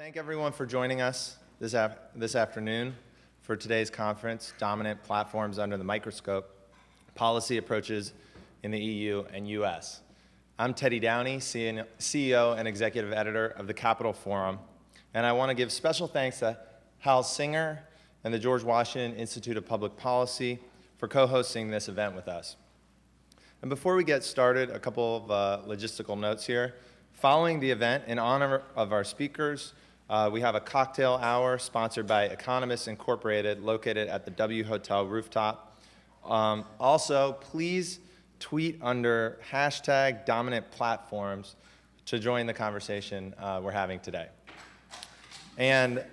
Thank everyone for joining us this afternoon for today's conference, Dominant Platforms Under the Microscope, Policy Approaches in the EU and US. I'm Teddy Downey, CEO and Executive Editor of the Capital Forum, and I want to give special thanks to Hal Singer and the George Washington Institute of Public Policy for co-hosting this event with us. And before we get started, a couple of logistical notes here. Following the event, in honor of our speakers, we have a cocktail hour sponsored by Economists Incorporated located at the W Hotel rooftop. Also, please tweet under #DominantPlatforms to join the conversation we're having today. And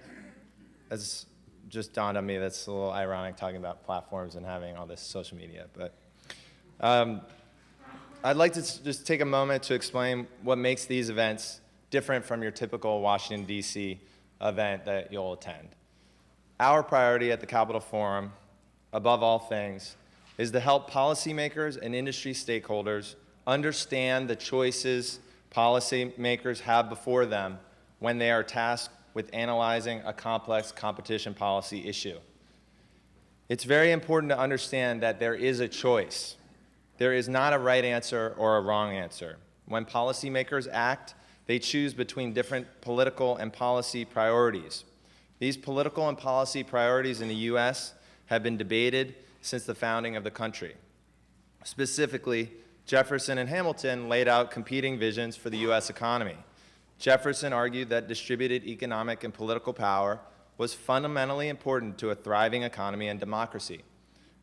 as just dawned on me, that's a little ironic talking about platforms and having all this social media. But I'd like to just take a moment to explain what makes these events different from your typical Washington, D.C. event that you'll attend. Our priority at the Capital Forum, above all things, is to help policymakers and industry stakeholders understand the choices policymakers have before them when they are tasked with analyzing a complex competition policy issue. It's very important to understand that there is a choice. There is not a right answer or a wrong answer. When policymakers act, they choose between different political and policy priorities. These political and policy priorities in the U.S. have been debated since the founding of the country. Specifically, Jefferson and Hamilton laid out competing visions for the U.S. economy. Jefferson argued that distributed economic and political power was fundamentally important to a thriving economy and democracy.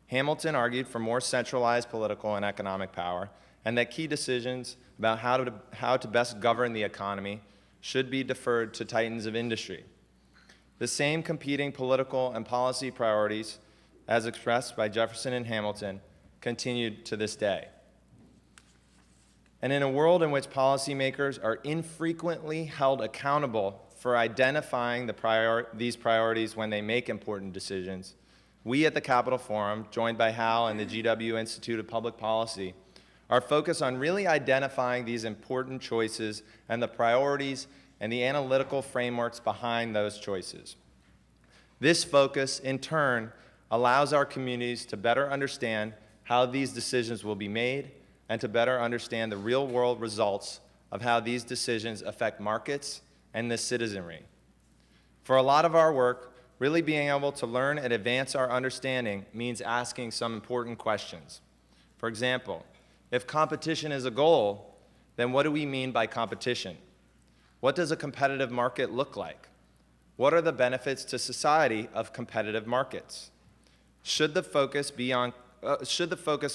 Hamilton argued for more centralized political and economic power, and that key decisions about how to best govern the economy should be deferred to titans of industry. The same competing political and policy priorities, as expressed by Jefferson and Hamilton, continued to this day. And in a world in which policymakers are infrequently held accountable for identifying these priorities when they make important decisions, we at the Capital Forum, joined by Hal and the GW Institute of Public Policy, are focused on really identifying these important choices and the priorities and the analytical frameworks behind those choices. This focus, in turn, allows our communities to better understand how these decisions will be made and to better understand the real-world results of how these decisions affect markets and the citizenry. For a lot of our work, really being able to learn and advance our understanding means asking some important questions. For example, if competition is a goal, then what do we mean by competition? What does a competitive market look like? What are the benefits to society of competitive markets? Should the focus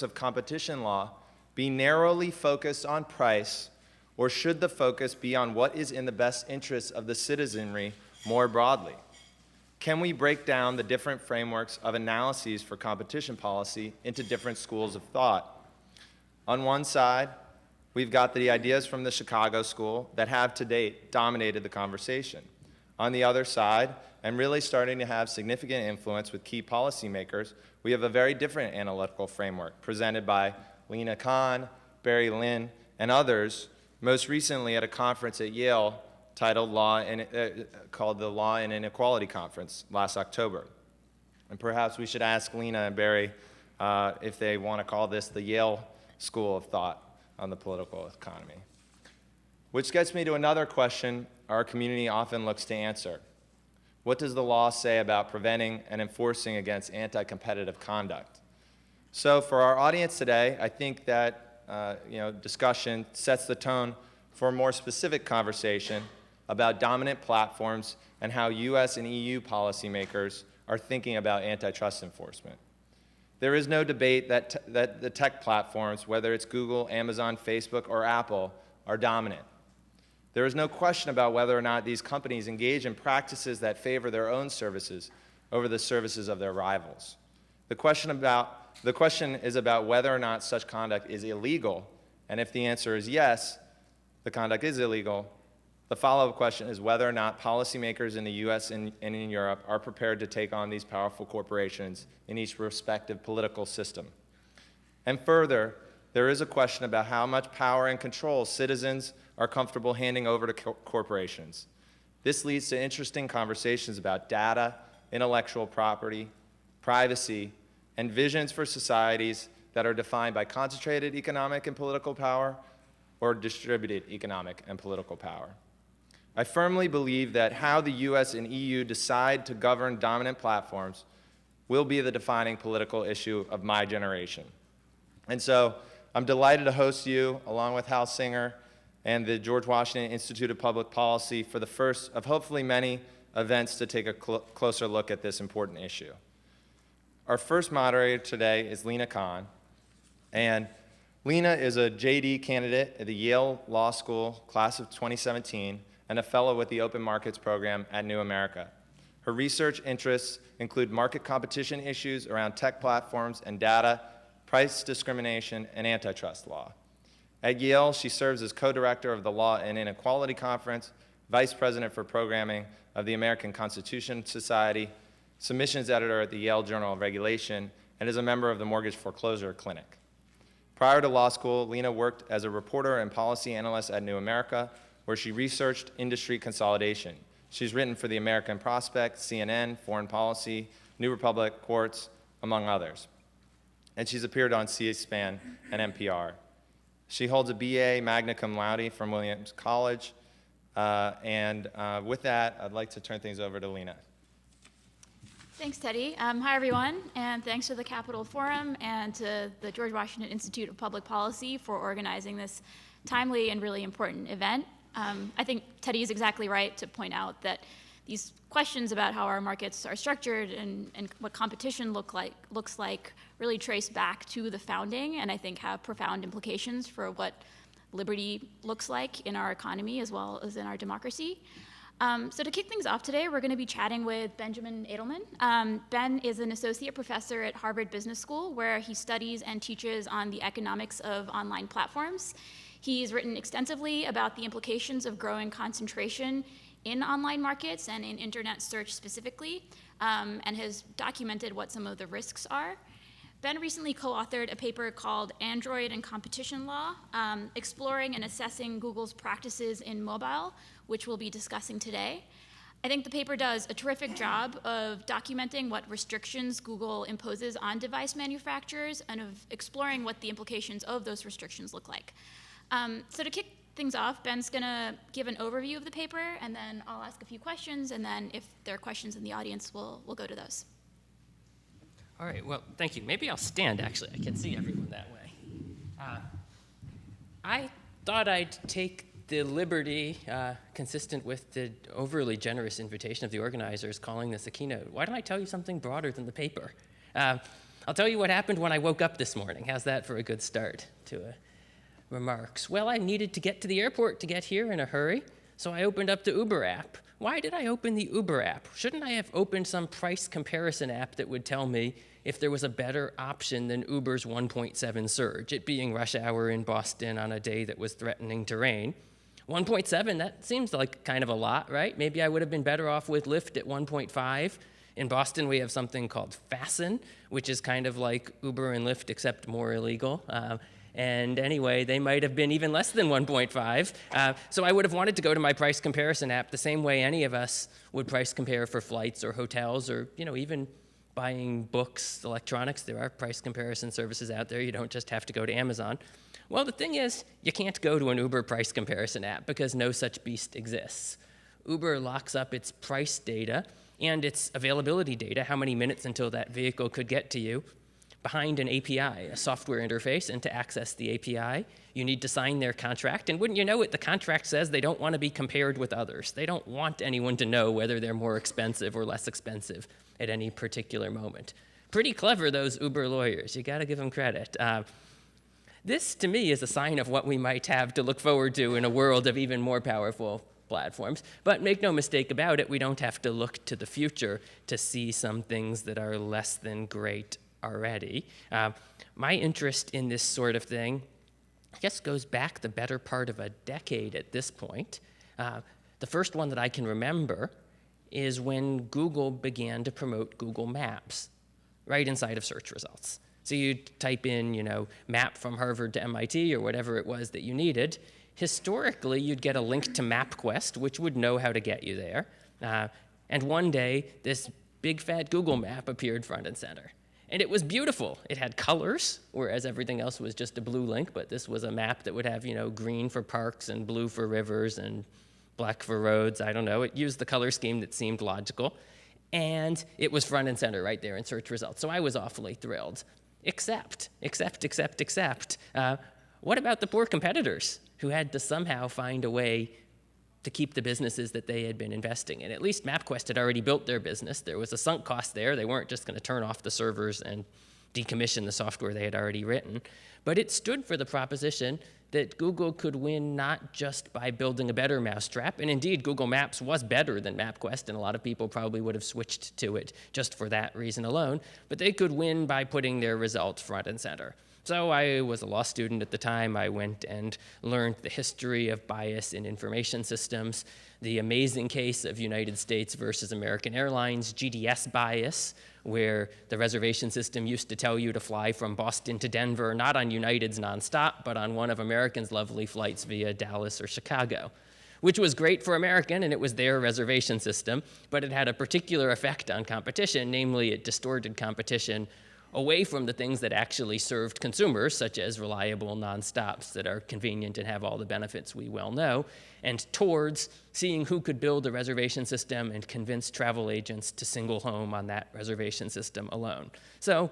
of competition law be narrowly focused on price, or should the focus be on what is in the best interests of the citizenry more broadly? Can we break down the different frameworks of analyses for competition policy into different schools of thought? On one side, we've got the ideas from the Chicago School that have to date dominated the conversation. On the other side, and really starting to have significant influence with key policymakers, we have a very different analytical framework presented by Lina, Barry Lin, and others, most recently at a conference at Yale titled called the Law and Inequality Conference last October. And perhaps we should ask Lina and Barry if they want to call this the Yale School of Thought on the political economy. Which gets me to another question our community often looks to answer. What does the law say about preventing and enforcing against anti-competitive conduct? So for our audience today, I think that discussion sets the tone for a more specific conversation about dominant platforms and how US and EU policymakers are thinking about antitrust enforcement. There is no debate that the tech platforms, whether it's Google, Amazon, Facebook, or Apple, are dominant. There is no question about whether or not these companies engage in practices that favor their own services over the services of their rivals. The question is about whether or not such conduct is illegal, and if the answer is yes, the conduct is illegal, the follow-up question is whether or not policymakers in the US and in Europe are prepared to take on these powerful corporations in each respective political system. And further, there is a question about how much power and control citizens are comfortable handing over to corporations. This leads to interesting conversations about data, intellectual property, privacy, and visions for societies that are defined by concentrated economic and political power or distributed economic and political power. I firmly believe that how the US and EU decide to govern dominant platforms will be the defining political issue of my generation. And so I'm delighted to host you, along with Hal Singer and the George Washington Institute of Public Policy, for the first of hopefully many events to take a closer look at this important issue. Our first moderator today is Lina Khan, and Lina is a JD candidate at the Yale Law School class of 2017 and a fellow with the Open Markets program at New America. Her research interests include market competition issues around tech platforms and data, price discrimination, and antitrust law. At Yale, she serves as co-director of the Law and Inequality Conference, vice president for programming of the American Constitution Society, submissions editor at the Yale Journal of Regulation, and is a member of the Mortgage Foreclosure Clinic. Prior to law school, Lina worked as a reporter and policy analyst at New America, where she researched industry consolidation. She's written for the American Prospect, CNN, Foreign Policy, New Republic, Quartz, among others. And she's appeared on C-SPAN and NPR. She holds a BA magna cum laude from Williams College. With that, I'd like to turn things over to Lina. Thanks, Teddy. Hi, everyone, and thanks to the Capitol Forum and to the George Washington Institute of Public Policy for organizing this timely and really important event. I think Teddy is exactly right to point out that these questions about how our markets are structured and what competition looks like really trace back to the founding, and I think have profound implications for what liberty looks like in our economy as well as in our democracy. So to kick things off today, we're going to be chatting with Benjamin Edelman. Ben is an associate professor at Harvard Business School, where he studies and teaches on the economics of online platforms. He's written extensively about the implications of growing concentration in online markets and in internet search specifically, and has documented what some of the risks are. Ben recently co-authored a paper called Android and Competition Law, exploring and assessing Google's practices in mobile, which we'll be discussing today. I think the paper does a terrific job of documenting what restrictions Google imposes on device manufacturers and of exploring what the implications of those restrictions look like. So to kick things off, Ben's gonna give an overview of the paper, and then I'll ask a few questions, and then if there are questions in the audience, we'll go to those. All right, well, thank you. Maybe I'll stand, actually. I can see everyone that way. I thought I'd take the liberty, consistent with the overly generous invitation of the organizers calling this a keynote. Why don't I tell you something broader than the paper? I'll tell you what happened when I woke up this morning. How's that for a good start to remarks? Well, I needed to get to the airport to get here in a hurry, so I opened up the Uber app. Why did I open the Uber app? Shouldn't I have opened some price comparison app that would tell me if there was a better option than Uber's 1.7 surge, it being rush hour in Boston on a day that was threatening to rain? 1.7, that seems like kind of a lot, right? Maybe I would have been better off with Lyft at 1.5. In Boston, we have something called Fasten, which is kind of like Uber and Lyft, except more illegal. And anyway, they might have been even less than 1.5. So I would have wanted to go to my price comparison app the same way any of us would price compare for flights or hotels or, even buying books, electronics. There are price comparison services out there. You don't just have to go to Amazon. Well, the thing is, you can't go to an Uber price comparison app because no such beast exists. Uber locks up its price data and its availability data, how many minutes until that vehicle could get to you, behind an API, a software interface, and to access the API, you need to sign their contract, and wouldn't you know it, the contract says they don't want to be compared with others. They don't want anyone to know whether they're more expensive or less expensive at any particular moment. Pretty clever, those Uber lawyers. You got to give them credit. This, to me, is a sign of what we might have to look forward to in a world of even more powerful platforms. But make no mistake about it, we don't have to look to the future to see some things that are less than great already. My interest in this sort of thing, I guess, goes back the better part of a decade at this point. The first one that I can remember is when Google began to promote Google Maps right inside of search results. So you'd type in, map from Harvard to MIT or whatever it was that you needed. Historically, you'd get a link to MapQuest, which would know how to get you there. And one day, this big fat Google map appeared front and center. And it was beautiful. It had colors, whereas everything else was just a blue link, but this was a map that would have, green for parks and blue for rivers and black for roads. I don't know. It used the color scheme that seemed logical. And it was front and center right there in search results. So I was awfully thrilled. Except, what about the poor competitors who had to somehow find a way to keep the businesses that they had been investing in? At least MapQuest had already built their business. There was a sunk cost there. They weren't just going to turn off the servers and decommission the software they had already written. But it stood for the proposition that Google could win not just by building a better mousetrap, and indeed Google Maps was better than MapQuest, and a lot of people probably would have switched to it just for that reason alone, but they could win by putting their results front and center. So I was a law student at the time. I went and learned the history of bias in information systems, the amazing case of United States versus American Airlines GDS bias, where the reservation system used to tell you to fly from Boston to Denver, not on United's nonstop, but on one of American's lovely flights via Dallas or Chicago, which was great for American, and it was their reservation system, but it had a particular effect on competition, namely it distorted competition away from the things that actually served consumers, such as reliable nonstops that are convenient and have all the benefits we well know, and towards seeing who could build a reservation system and convince travel agents to single home on that reservation system alone. So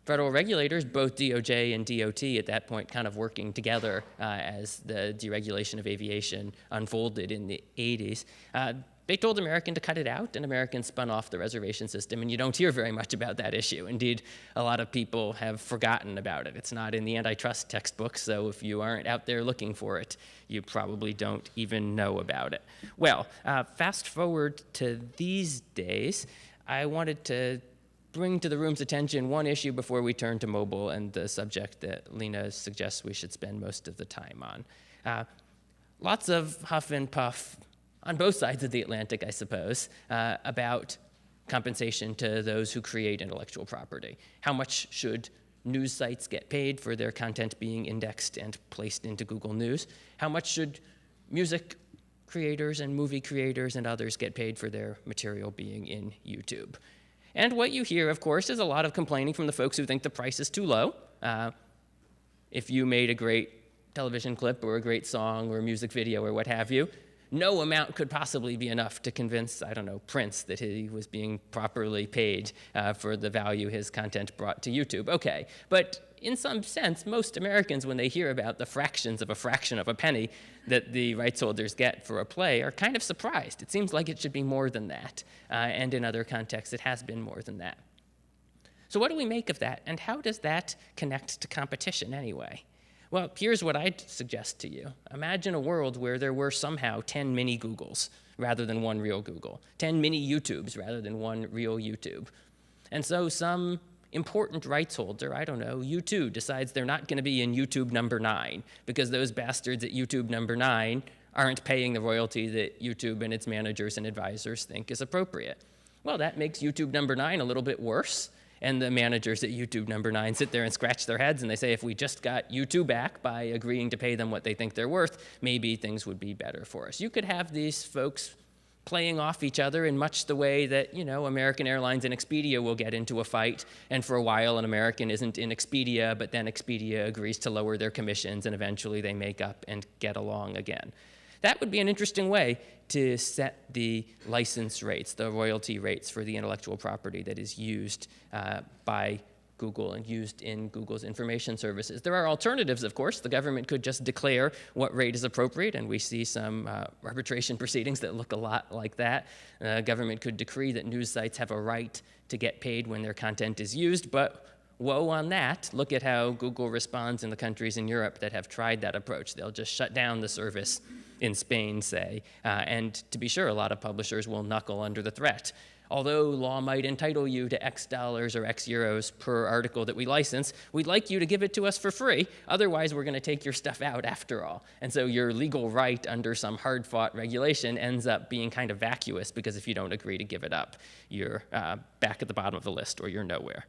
federal regulators, both DOJ and DOT at that point kind of working together as the deregulation of aviation unfolded in the 80s, they told American to cut it out, and American spun off the reservation system, and you don't hear very much about that issue. Indeed, a lot of people have forgotten about it. It's not in the antitrust textbook, so if you aren't out there looking for it, you probably don't even know about it. Well, fast forward to these days, I wanted to bring to the room's attention one issue before we turn to mobile and the subject that Lina suggests we should spend most of the time on. Lots of huff and puff on both sides of the Atlantic, I suppose, about compensation to those who create intellectual property. How much should news sites get paid for their content being indexed and placed into Google News? How much should music creators and movie creators and others get paid for their material being in YouTube? And what you hear, of course, is a lot of complaining from the folks who think the price is too low. If you made a great television clip or a great song or a music video or what have you, no amount could possibly be enough to convince, I don't know, Prince that he was being properly paid for the value his content brought to YouTube. Okay, but in some sense, most Americans, when they hear about the fractions of a fraction of a penny that the rights holders get for a play, are kind of surprised. It seems like it should be more than that, and in other contexts, it has been more than that. So what do we make of that, and how does that connect to competition anyway? Well, here's what I'd suggest to you. Imagine a world where there were somehow 10 mini Googles rather than one real Google, 10 mini YouTubes rather than one real YouTube. And so some important rights holder, I don't know, U2, decides they're not going to be in YouTube number 9 because those bastards at YouTube number 9 aren't paying the royalty that YouTube and its managers and advisors think is appropriate. Well, that makes YouTube number 9 a little bit worse. And the managers at YouTube number 9 sit there and scratch their heads and they say, if we just got YouTube back by agreeing to pay them what they think they're worth, maybe things would be better for us. You could have these folks playing off each other in much the way that, American Airlines and Expedia will get into a fight, and for a while an American isn't in Expedia, but then Expedia agrees to lower their commissions and eventually they make up and get along again. That would be an interesting way to set the license rates, the royalty rates for the intellectual property that is used by Google and used in Google's information services. There are alternatives, of course. The government could just declare what rate is appropriate, and we see some arbitration proceedings that look a lot like that. Government could decree that news sites have a right to get paid when their content is used, but woe on that. Look at how Google responds in the countries in Europe that have tried that approach. They'll just shut down the service in Spain, say, and to be sure, a lot of publishers will knuckle under the threat. Although law might entitle you to X dollars or X euros per article that we license, we'd like you to give it to us for free. Otherwise, we're going to take your stuff out after all. And so your legal right under some hard-fought regulation ends up being kind of vacuous because if you don't agree to give it up, you're back at the bottom of the list or you're nowhere.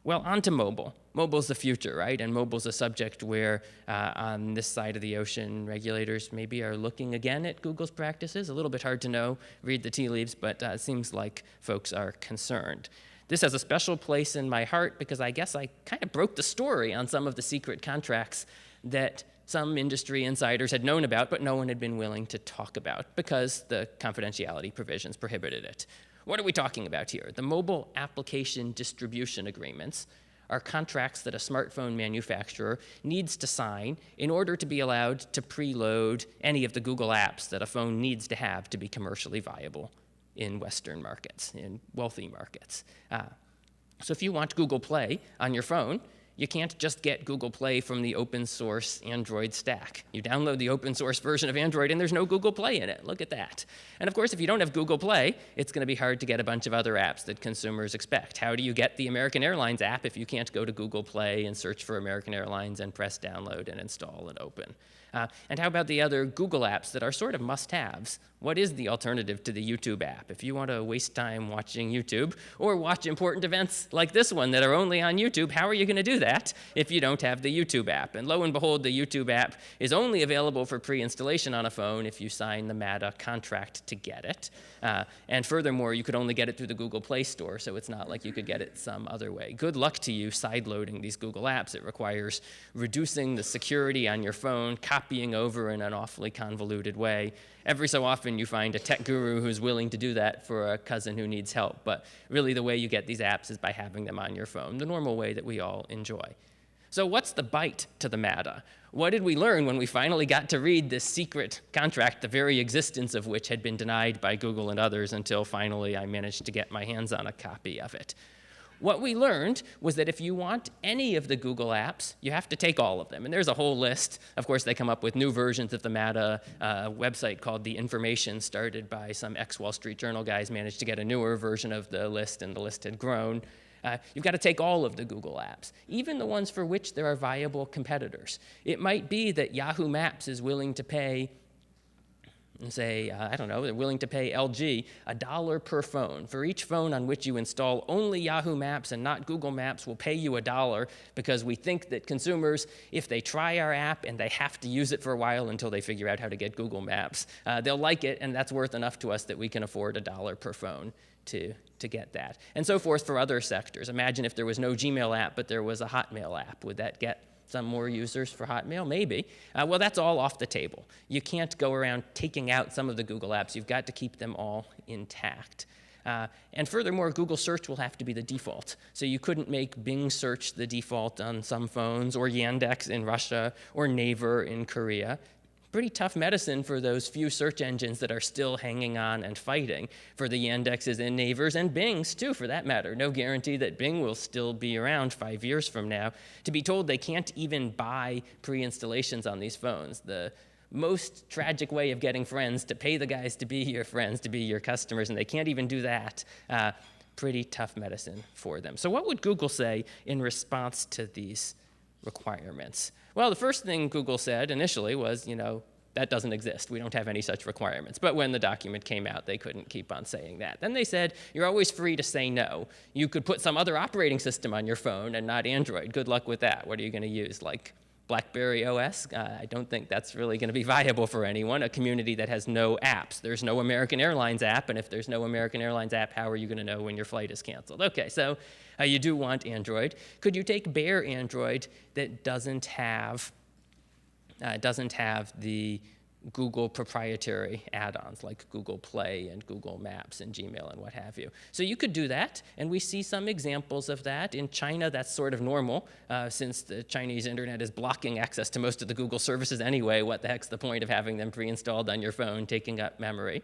Well, on to mobile. Mobile's the future, right? And mobile's a subject where on this side of the ocean, regulators maybe are looking again at Google's practices. A little bit hard to know, read the tea leaves, but it seems like folks are concerned. This has a special place in my heart because I guess I kind of broke the story on some of the secret contracts that some industry insiders had known about, but no one had been willing to talk about because the confidentiality provisions prohibited it. What are we talking about here? The mobile application distribution agreements are contracts that a smartphone manufacturer needs to sign in order to be allowed to preload any of the Google apps that a phone needs to have to be commercially viable in Western markets, in wealthy markets. So if you want Google Play on your phone, you can't just get Google Play from the open source Android stack. You download the open source version of Android and there's no Google Play in it. Look at that. And of course, if you don't have Google Play, it's going to be hard to get a bunch of other apps that consumers expect. How do you get the American Airlines app if you can't go to Google Play and search for American Airlines and press download and install and open? And how about the other Google apps that are sort of must-haves? What is the alternative to the YouTube app? If you want to waste time watching YouTube or watch important events like this one that are only on YouTube, how are you going to do that if you don't have the YouTube app? And lo and behold, the YouTube app is only available for pre-installation on a phone if you sign the Meta contract to get it. And furthermore, you could only get it through the Google Play Store, so it's not like you could get it some other way. Good luck to you sideloading these Google apps. It requires reducing the security on your phone, copying over in an awfully convoluted way. Every so often you find a tech guru who's willing to do that for a cousin who needs help, but really the way you get these apps is by having them on your phone, the normal way that we all enjoy. So what's the bite to the Meta? What did we learn when we finally got to read this secret contract, the very existence of which had been denied by Google and others until finally I managed to get my hands on a copy of it? What we learned was that if you want any of the Google apps, you have to take all of them. And there's a whole list. Of course, they come up with new versions of the Meta website called The Information, started by some ex-Wall Street Journal guys, managed to get a newer version of the list, and the list had grown. You've got to take all of the Google apps, even the ones for which there are viable competitors. It might be that Yahoo Maps is willing to pay, say, I don't know, they're willing to pay LG $1 per phone. For each phone on which you install only Yahoo Maps and not Google Maps, we'll pay you $1 because we think that consumers, if they try our app and they have to use it for a while until they figure out how to get Google Maps, they'll like it, and that's worth enough to us that we can afford $1 per phone to get that. And so forth for other sectors. Imagine if there was no Gmail app, but there was a Hotmail app. Would that get some more users for Hotmail? Maybe. Well, that's all off the table. You can't go around taking out some of the Google apps. You've got to keep them all intact. And furthermore, Google search will have to be the default. So you couldn't make Bing search the default on some phones, or Yandex in Russia, or Naver in Korea. Pretty tough medicine for those few search engines that are still hanging on and fighting, for the Yandexes and Navers and Bings too, for that matter. No guarantee that Bing will still be around 5 years from now. To be told they can't even buy pre-installations on these phones, the most tragic way of getting friends, to pay the guys to be your friends, to be your customers, and they can't even do that. Pretty tough medicine for them. So what would Google say in response to these requirements? Well, the first thing Google said initially was, that doesn't exist. We don't have any such requirements. But when the document came out, they couldn't keep on saying that. Then they said, you're always free to say no. You could put some other operating system on your phone and not Android. Good luck with that. What are you going to use, like BlackBerry OS? I don't think that's really going to be viable for anyone, a community that has no apps. There's no American Airlines app, and if there's no American Airlines app, how are you going to know when your flight is canceled? Okay, so you do want Android. Could you take bare Android that doesn't have the Google proprietary add-ons like Google Play and Google Maps and Gmail and what have you? So you could do that, and we see some examples of that. In China, that's sort of normal, since the Chinese internet is blocking access to most of the Google services anyway. What the heck's the point of having them pre-installed on your phone, taking up memory?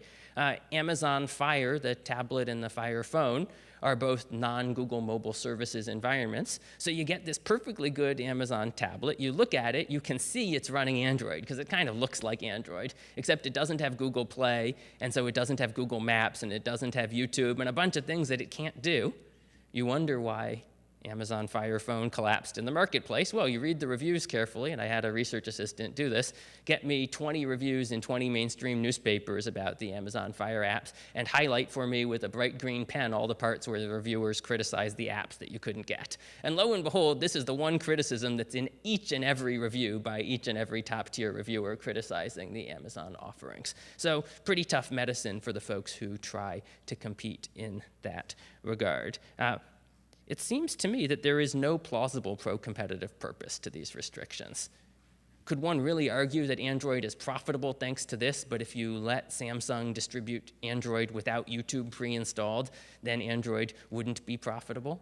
Amazon Fire, the tablet and the Fire phone, are both non-Google mobile services environments. So you get this perfectly good Amazon tablet. You look at it, you can see it's running Android, because it kind of looks like Android, except it doesn't have Google Play, and so it doesn't have Google Maps, and it doesn't have YouTube, and a bunch of things that it can't do. You wonder why Amazon Fire Phone collapsed in the marketplace. Well, you read the reviews carefully, and I had a research assistant do this, get me 20 reviews in 20 mainstream newspapers about the Amazon Fire apps, and highlight for me with a bright green pen all the parts where the reviewers criticized the apps that you couldn't get. And lo and behold, this is the one criticism that's in each and every review by each and every top-tier reviewer criticizing the Amazon offerings. So pretty tough medicine for the folks who try to compete in that regard. It seems to me that there is no plausible pro-competitive purpose to these restrictions. Could one really argue that Android is profitable thanks to this, but if you let Samsung distribute Android without YouTube pre-installed, then Android wouldn't be profitable?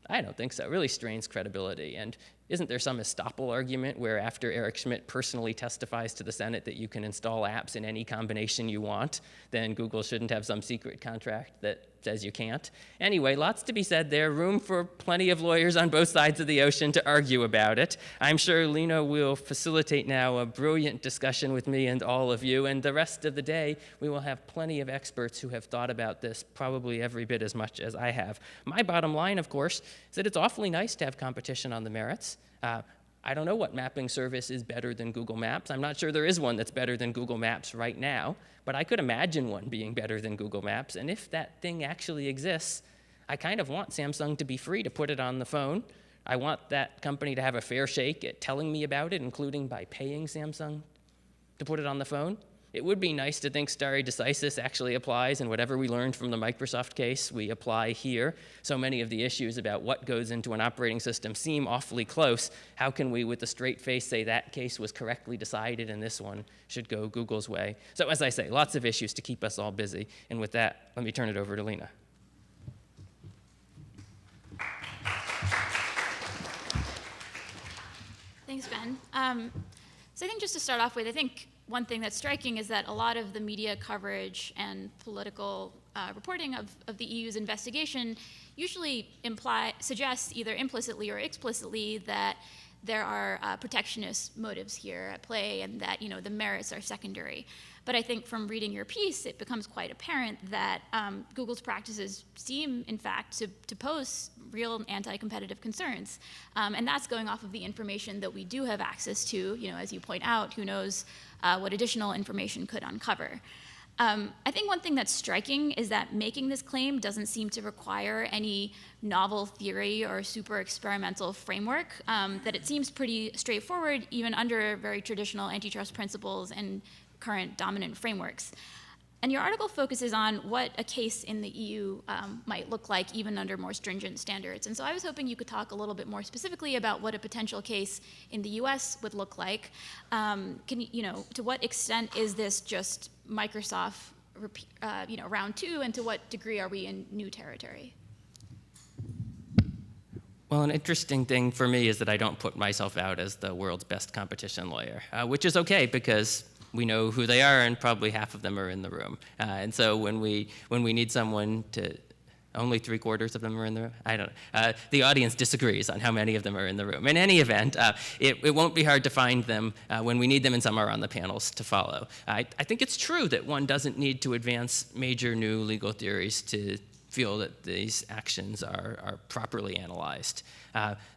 I don't think so. It really strains credibility. And isn't there some estoppel argument where after Eric Schmidt personally testifies to the Senate that you can install apps in any combination you want, then Google shouldn't have some secret contract that says you can't? Anyway, lots to be said there. Room for plenty of lawyers on both sides of the ocean to argue about it. I'm sure Lina will facilitate now a brilliant discussion with me and all of you, and the rest of the day we will have plenty of experts who have thought about this probably every bit as much as I have. My bottom line, of course, is that it's awfully nice to have competition on the merits. I don't know what mapping service is better than Google Maps. I'm not sure there is one that's better than Google Maps right now, but I could imagine one being better than Google Maps. And if that thing actually exists, I kind of want Samsung to be free to put it on the phone. I want that company to have a fair shake at telling me about it, including by paying Samsung to put it on the phone. It would be nice to think stare decisis actually applies, and whatever we learned from the Microsoft case, we apply here. So many of the issues about what goes into an operating system seem awfully close. How can we, with a straight face, say that case was correctly decided and this one should go Google's way? So as I say, lots of issues to keep us all busy. And with that, let me turn it over to Lina. Thanks, Ben. So I think just to start off with, I think one thing that's striking is that a lot of the media coverage and political reporting of the EU's investigation usually suggests either implicitly or explicitly that there are protectionist motives here at play and that the merits are secondary. But I think from reading your piece, it becomes quite apparent that Google's practices seem, in fact, to pose real anti-competitive concerns. And that's going off of the information that we do have access to. As you point out, who knows what additional information could uncover. I think one thing that's striking is that making this claim doesn't seem to require any novel theory or super experimental framework, that it seems pretty straightforward even under very traditional antitrust principles and current dominant frameworks. And your article focuses on what a case in the EU might look like even under more stringent standards. And so I was hoping you could talk a little bit more specifically about what a potential case in the US would look like. To what extent is this just Microsoft, round two, and to what degree are we in new territory? Well, an interesting thing for me is that I don't put myself out as the world's best competition lawyer, which is okay because we know who they are, and probably half of them are in the room. And so when we need someone to, only 3/4 of them are in the room? I don't know. The audience disagrees on how many of them are in the room. In any event, it won't be hard to find them when we need them, and some are on the panels to follow. I think it's true that one doesn't need to advance major new legal theories to feel that these actions are properly analyzed.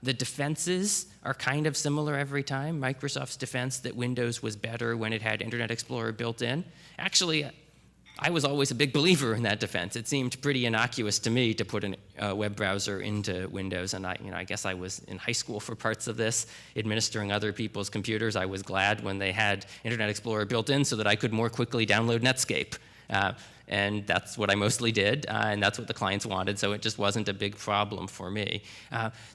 The defenses are kind of similar every time. Microsoft's defense that Windows was better when it had Internet Explorer built in. Actually, I was always a big believer in that defense. It seemed pretty innocuous to me to put a web browser into Windows, and I guess I was in high school for parts of this, administering other people's computers. I was glad when they had Internet Explorer built in so that I could more quickly download Netscape. And that's what I mostly did, and that's what the clients wanted, so it just wasn't a big problem for me.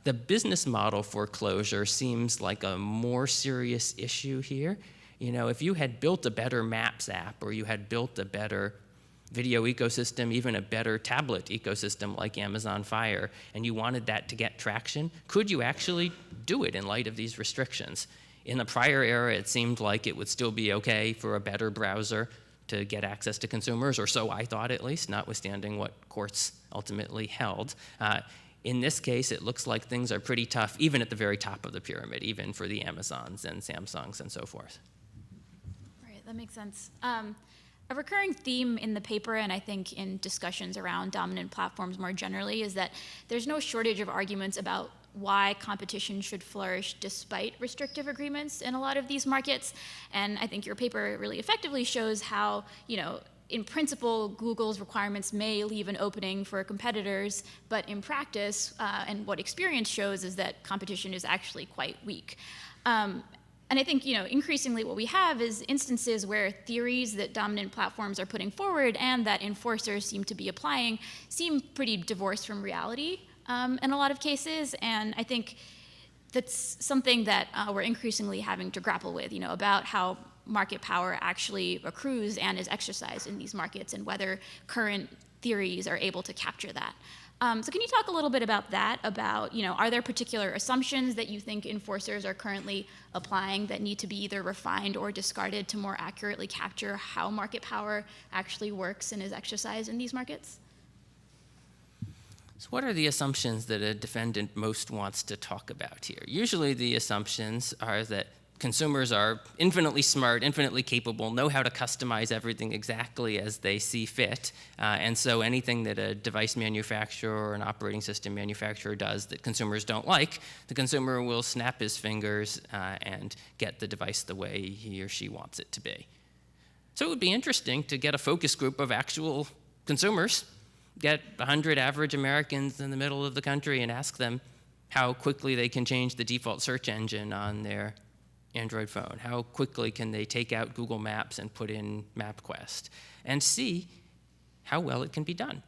The business model foreclosure seems like a more serious issue here. If you had built a better Maps app, or you had built a better video ecosystem, even a better tablet ecosystem like Amazon Fire, and you wanted that to get traction, could you actually do it in light of these restrictions? In the prior era, it seemed like it would still be okay for a better browser to get access to consumers, or so I thought at least, notwithstanding what courts ultimately held. In this case, it looks like things are pretty tough, even at the very top of the pyramid, even for the Amazons and Samsungs and so forth. Right, that makes sense. A recurring theme in the paper, and I think in discussions around dominant platforms more generally, is that there's no shortage of arguments about why competition should flourish despite restrictive agreements in a lot of these markets. And I think your paper really effectively shows how, in principle, Google's requirements may leave an opening for competitors, but in practice, and what experience shows, is that competition is actually quite weak. And I think, increasingly what we have is instances where theories that dominant platforms are putting forward and that enforcers seem to be applying seem pretty divorced from reality in a lot of cases. And I think that's something that we're increasingly having to grapple with, about how market power actually accrues and is exercised in these markets and whether current theories are able to capture that. So can you talk a little bit about that, about, are there particular assumptions that you think enforcers are currently applying that need to be either refined or discarded to more accurately capture how market power actually works and is exercised in these markets? So what are the assumptions that a defendant most wants to talk about here? Usually the assumptions are that consumers are infinitely smart, infinitely capable, know how to customize everything exactly as they see fit. And so anything that a device manufacturer or an operating system manufacturer does that consumers don't like, the consumer will snap his fingers and get the device the way he or she wants it to be. So it would be interesting to get a focus group of actual consumers, get 100 average Americans in the middle of the country and ask them how quickly they can change the default search engine on their Android phone. How quickly can they take out Google Maps and put in MapQuest and see how well it can be done?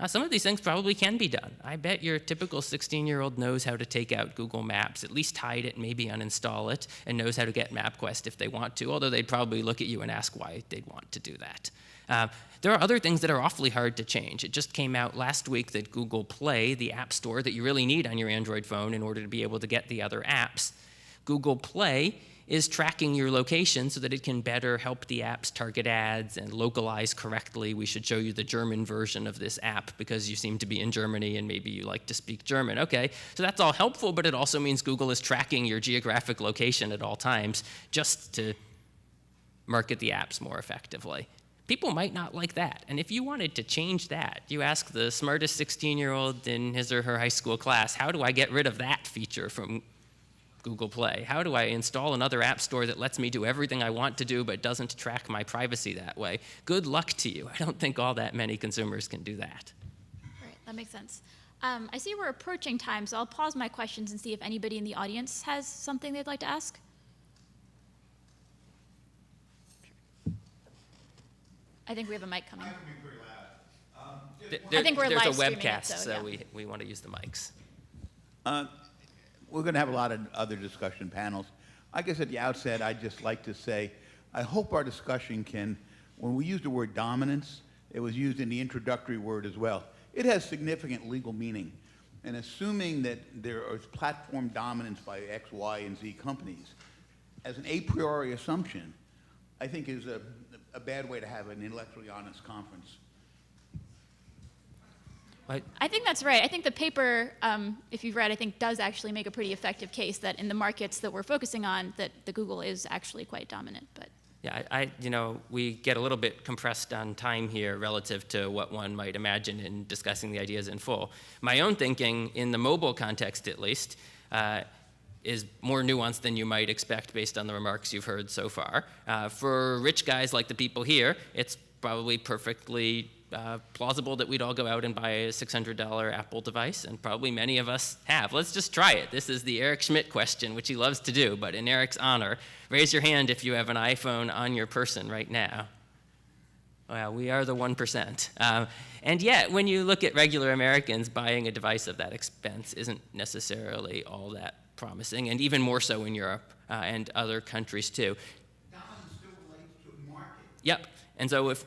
Some of these things probably can be done. I bet your typical 16-year-old knows how to take out Google Maps, at least hide it, maybe uninstall it, and knows how to get MapQuest if they want to, although they'd probably look at you and ask why they'd want to do that. There are other things that are awfully hard to change. It just came out last week that Google Play, the app store that you really need on your Android phone in order to be able to get the other apps, Google Play is tracking your location so that it can better help the apps target ads and localize correctly. We should show you the German version of this app because you seem to be in Germany and maybe you like to speak German. Okay, so that's all helpful, but it also means Google is tracking your geographic location at all times just to market the apps more effectively. People might not like that, and if you wanted to change that, you ask the smartest 16-year-old in his or her high school class, how do I get rid of that feature from Google Play? How do I install another app store that lets me do everything I want to do but doesn't track my privacy that way? Good luck to you. I don't think all that many consumers can do that. Right, that makes sense. I see we're approaching time, so I'll pause my questions and see if anybody in the audience has something they'd like to ask. I think we have a mic coming. I think we're there's live a streaming webcast, it, so yeah. we want to use the mics. We're going to have a lot of other discussion panels. I guess at the outset, I'd just like to say, I hope our discussion can, when we use the word dominance, it was used in the introductory word as well. It has significant legal meaning. And assuming that there is platform dominance by X, Y, and Z companies, as an a priori assumption, I think is a bad way to have an intellectually honest conference. I think that's right. I think the paper, if you've read, I think does actually make a pretty effective case that in the markets that we're focusing on, that the Google is actually quite dominant. But yeah, we get a little bit compressed on time here relative to what one might imagine in discussing the ideas in full. My own thinking, in the mobile context at least, is more nuanced than you might expect based on the remarks you've heard so far. For rich guys like the people here, it's probably perfectly plausible that we'd all go out and buy a $600 Apple device, and probably many of us have. Let's just try it. This is the Eric Schmidt question, which he loves to do, but in Eric's honor, raise your hand if you have an iPhone on your person right now. Well, we are the 1%. And yet, when you look at regular Americans, buying a device of that expense isn't necessarily all that promising, and even more so in Europe and other countries too. Dominance still relates to market. Yep, and so if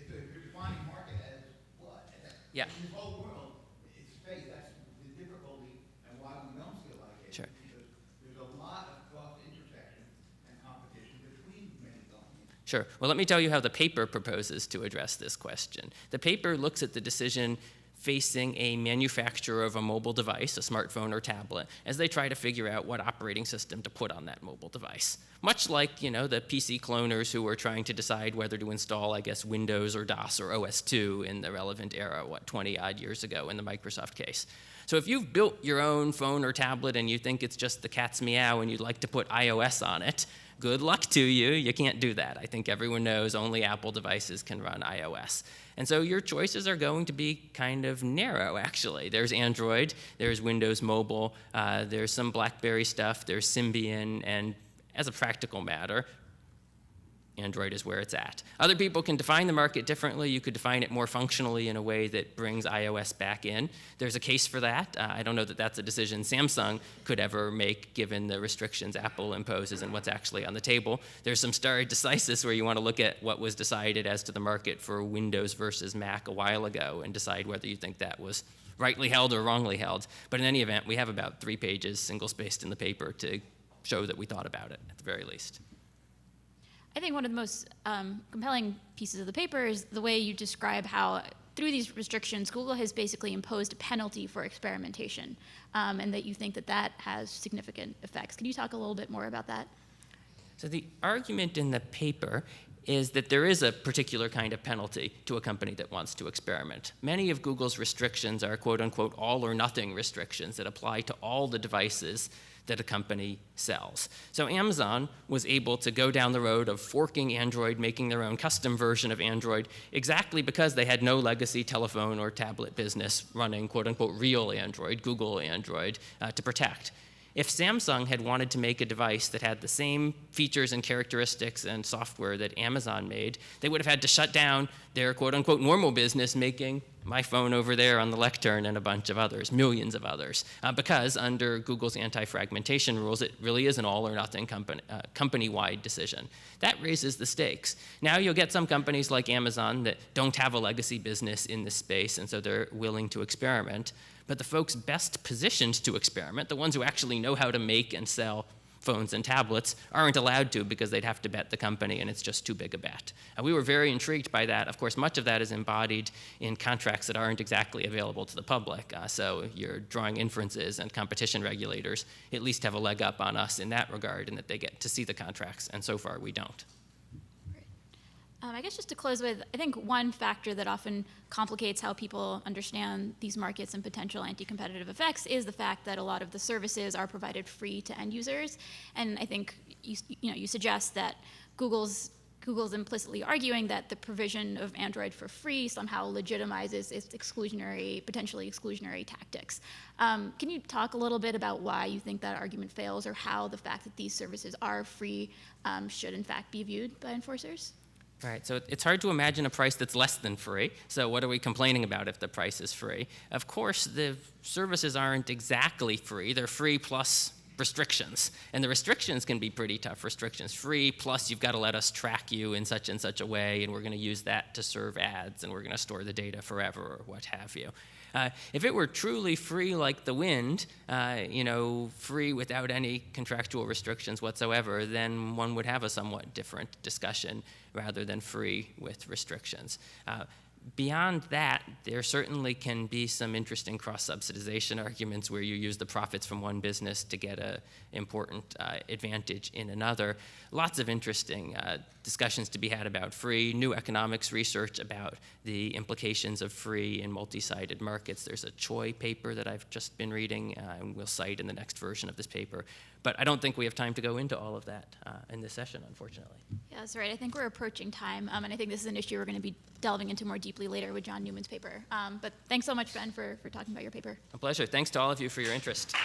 You're defining market as what? Yeah. In the whole world, it's space. That's the difficulty and why we don't feel like it. Sure. Because there's a lot of cross intersection and competition between many companies. Sure. Well, let me tell you how the paper proposes to address this question. The paper looks at the decision facing a manufacturer of a mobile device, a smartphone or tablet, as they try to figure out what operating system to put on that mobile device. Much like, the PC cloners who were trying to decide whether to install, I guess, Windows or DOS or OS/2 in the relevant era, 20-odd years ago in the Microsoft case. So if you've built your own phone or tablet and you think it's just the cat's meow and you'd like to put iOS on it, good luck to you. You can't do that. I think everyone knows only Apple devices can run iOS. And so your choices are going to be kind of narrow, actually. There's Android, there's Windows Mobile, there's some BlackBerry stuff, there's Symbian, and as a practical matter, Android is where it's at. Other people can define the market differently. You could define it more functionally in a way that brings iOS back in. There's a case for that. I don't know that that's a decision Samsung could ever make given the restrictions Apple imposes and what's actually on the table. There's some stare decisis where you want to look at what was decided as to the market for Windows versus Mac a while ago and decide whether you think that was rightly held or wrongly held. But in any event, we have about 3 pages single-spaced in the paper to show that we thought about it at the very least. I think one of the most compelling pieces of the paper is the way you describe how, through these restrictions, Google has basically imposed a penalty for experimentation, and that you think that that has significant effects. Can you talk a little bit more about that? So the argument in the paper is that there is a particular kind of penalty to a company that wants to experiment. Many of Google's restrictions are quote-unquote all or nothing restrictions that apply to all the devices that a company sells. So Amazon was able to go down the road of forking Android, making their own custom version of Android, exactly because they had no legacy telephone or tablet business running quote-unquote real Android, Google Android, to protect. If Samsung had wanted to make a device that had the same features and characteristics and software that Amazon made, they would have had to shut down their quote-unquote normal business making my phone over there on the lectern and a bunch of others, millions of others, because under Google's anti-fragmentation rules, it really is an all-or-nothing company-wide decision. That raises the stakes. Now you'll get some companies like Amazon that don't have a legacy business in this space, and so they're willing to experiment. But the folks best positioned to experiment, the ones who actually know how to make and sell phones and tablets, aren't allowed to because they'd have to bet the company, and it's just too big a bet. We were very intrigued by that. Of course, much of that is embodied in contracts that aren't exactly available to the public. So you're drawing inferences, and competition regulators at least have a leg up on us in that regard, in that they get to see the contracts, and so far we don't. I guess just to close with, I think one factor that often complicates how people understand these markets and potential anti-competitive effects is the fact that a lot of the services are provided free to end users. And I think you suggest that Google's implicitly arguing that the provision of Android for free somehow legitimizes its potentially exclusionary tactics. Can you talk a little bit about why you think that argument fails, or how the fact that these services are free should in fact be viewed by enforcers? Right, so it's hard to imagine a price that's less than free. So what are we complaining about if the price is free? Of course, the services aren't exactly free. They're free plus restrictions. And the restrictions can be pretty tough restrictions. Free plus you've got to let us track you in such and such a way, and we're going to use that to serve ads, and we're going to store the data forever, or what have you. If it were truly free like the wind, free without any contractual restrictions whatsoever, then one would have a somewhat different discussion rather than free with restrictions. Beyond that, there certainly can be some interesting cross-subsidization arguments where you use the profits from one business to get an important advantage in another. Lots of interesting discussions to be had about free, new economics research about the implications of free in multi-sided markets. There's a Choi paper that I've just been reading, and we'll cite in the next version of this paper. But I don't think we have time to go into all of that in this session, unfortunately. Yeah, that's right. I think we're approaching time, and I think this is an issue we're going to be delving into more deeply later with John Newman's paper. But thanks so much, Ben, for talking about your paper. A pleasure. Thanks to all of you for your interest.